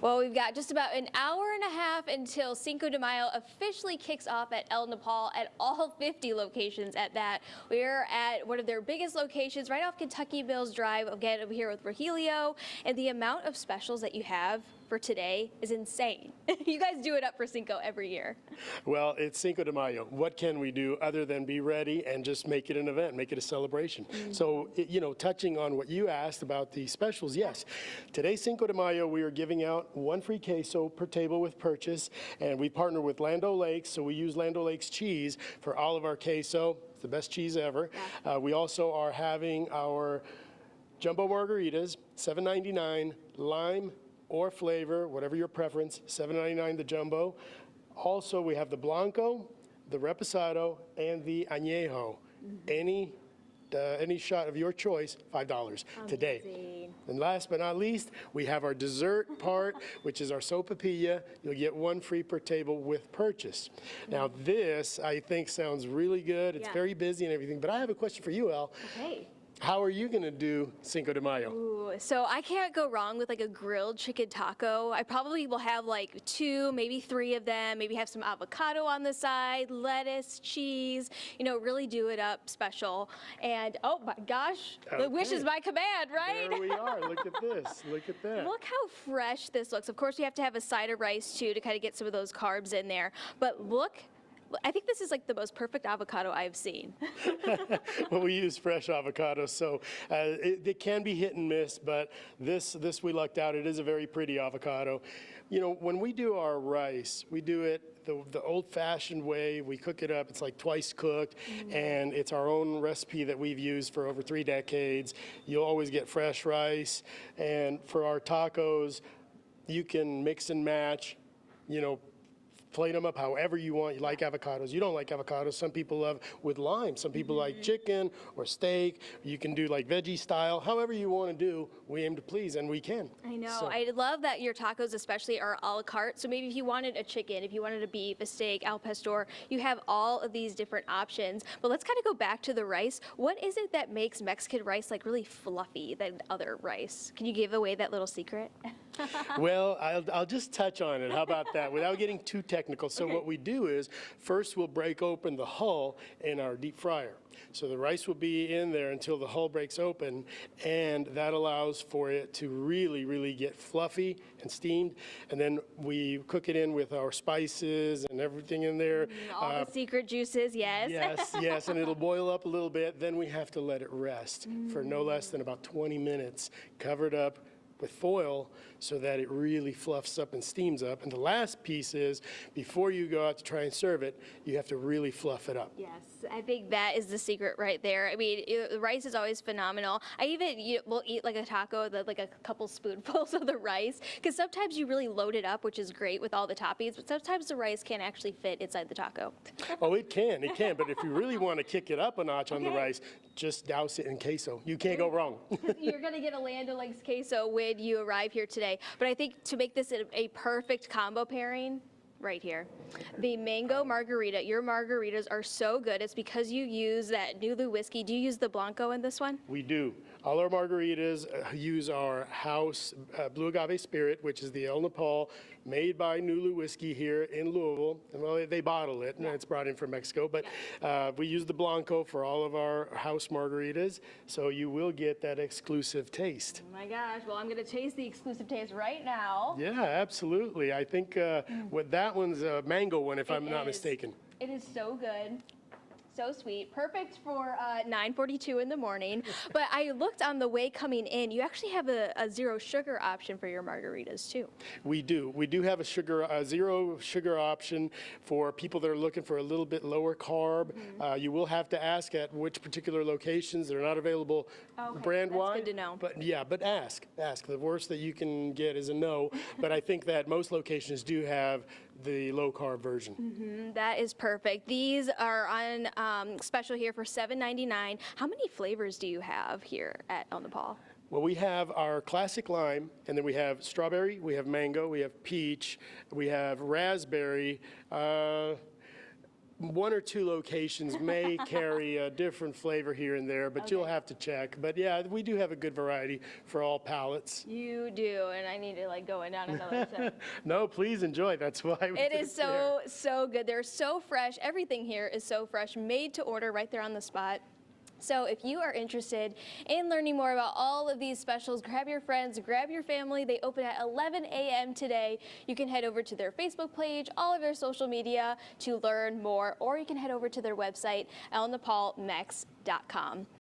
Well, we've got just about an hour and a half until Cinco de Mayo officially kicks off at Elle Nopal at all 50 locations at that. We're at one of their biggest locations right off Kentucky Mills Drive, again over here with Rogelio, and the amount of specials that you have for today is insane. You guys do it up for Cinco every year. Well, it's Cinco de Mayo. What can we do other than be ready and just make it an event, make it a celebration? So, touching on what you asked about the specials, yes. Today, Cinco de Mayo, we are giving out one free queso per table with purchase, and we partner with Land O'Lakes, so we use Land O'Lakes cheese for all of our queso. It's the best cheese ever. Yeah. We also are having our jumbo margaritas, $7.99, lime or flavor, whatever your preference, $7.99 the jumbo. Also, we have the Blanco, the Reposado, and the Añejo. Any shot of your choice, $5 today. And last but not least, we have our dessert part, which is our sopapilla. You'll get one free per table with purchase. Now this, I think, sounds really good. It's very busy and everything, but I have a question for you, Elle. Okay. How are you going to do Cinco de Mayo? Ooh, so I can't go wrong with like a grilled chicken taco. I probably will have like 2, maybe 3 of them, maybe have some avocado on the side, lettuce, cheese, really do it up special. And oh my gosh, the wish is my command, right? There we are. Look at this. Look at that. Look how fresh this looks. Of course, we have to have a side of rice too to kind of get some of those carbs in there. But look, I think this is like the most perfect avocado I've seen. Well, we use fresh avocado, so it can be hit and miss, but this we lucked out. It is a very pretty avocado. When we do our rice, we do it the old-fashioned way. We cook it up. It's like twice cooked, and it's our own recipe that we've used for over 3 decades. You'll always get fresh rice, and for our tacos, you can mix and match, plate them up however you want. You like avocados. You don't like avocados. Some people love with lime. Some people like chicken or steak. You can do like veggie style. However you want to do, we aim to please, and we can. I know. So. I love that your tacos especially are a la carte. So maybe if you wanted a chicken, if you wanted a beef, a steak, al pastor, you have all of these different options. But let's kind of go back to the rice. What is it that makes Mexican rice like really fluffy than other rice? Can you give away that little secret? Well, I'll just touch on it. How about that? Without getting too technical. So what we do is, first we'll break open the hull in our deep fryer. So the rice will be in there until the hull breaks open, and that allows for it to really, really get fluffy and steamed. And then we cook it in with our spices and everything in there. All the secret juices, yes. Yes, and it'll boil up a little bit. Then we have to let it rest for no less than about 20 minutes, covered up with foil so that it really fluffs up and steams up. And the last piece is, before you go out to try and serve it, you have to really fluff it up. Yes, I think that is the secret right there. I mean, the rice is always phenomenal. I even will eat like a taco, like a couple spoonfuls of the rice, because sometimes you really load it up, which is great with all the toppings, but sometimes the rice can't actually fit inside the taco. Oh, it can, but if you really want to kick it up a notch on the rice, just douse it in queso. You can't go wrong. You're going to get a Land O'Lakes queso when you arrive here today. But I think to make this a perfect combo pairing, right here, the mango margarita. Your margaritas are so good. It's because you use that Nulu whiskey. Do you use the Blanco in this one? We do. All our margaritas use our house blue agave spirit, which is the Elle Nopal, made by Nulu whiskey here in Louisville. And well, they bottle it, and it's brought in from Mexico. But we use the Blanco for all of our house margaritas, so you will get that exclusive taste. Oh my gosh! Well, I'm going to taste the exclusive taste right now. Yeah, absolutely. I think that one's a mango one, if I'm not mistaken. It is so good. So sweet. Perfect for 9:42 in the morning. But I looked on the way coming in. You actually have a zero sugar option for your margaritas too. We do. We do have a zero sugar option for people that are looking for a little bit lower carb. You will have to ask at which particular locations. They're not available brand-wide. That's good to know. But ask. The worst that you can get is a no. But I think that most locations do have the low-carb version. That is perfect. These are on special here for $7.99. How many flavors do you have here at Elle Nopal? Well, we have our classic lime, and then we have strawberry, we have mango, we have peach, we have raspberry. one or two locations may carry a different flavor here and there, but you'll have to check. But yeah, we do have a good variety for all palates. You do, and I need to like go in down another set. No, please enjoy. That's why we It put is there. so good. They're so fresh. Everything here is so fresh, made to order right there on the spot. So if you are interested in learning more about all of these specials, grab your friends, grab your family. They open at 11 a.m. today. You can head over to their Facebook page, all of their social media to learn more, or you can head over to their website, elnepalmex.com.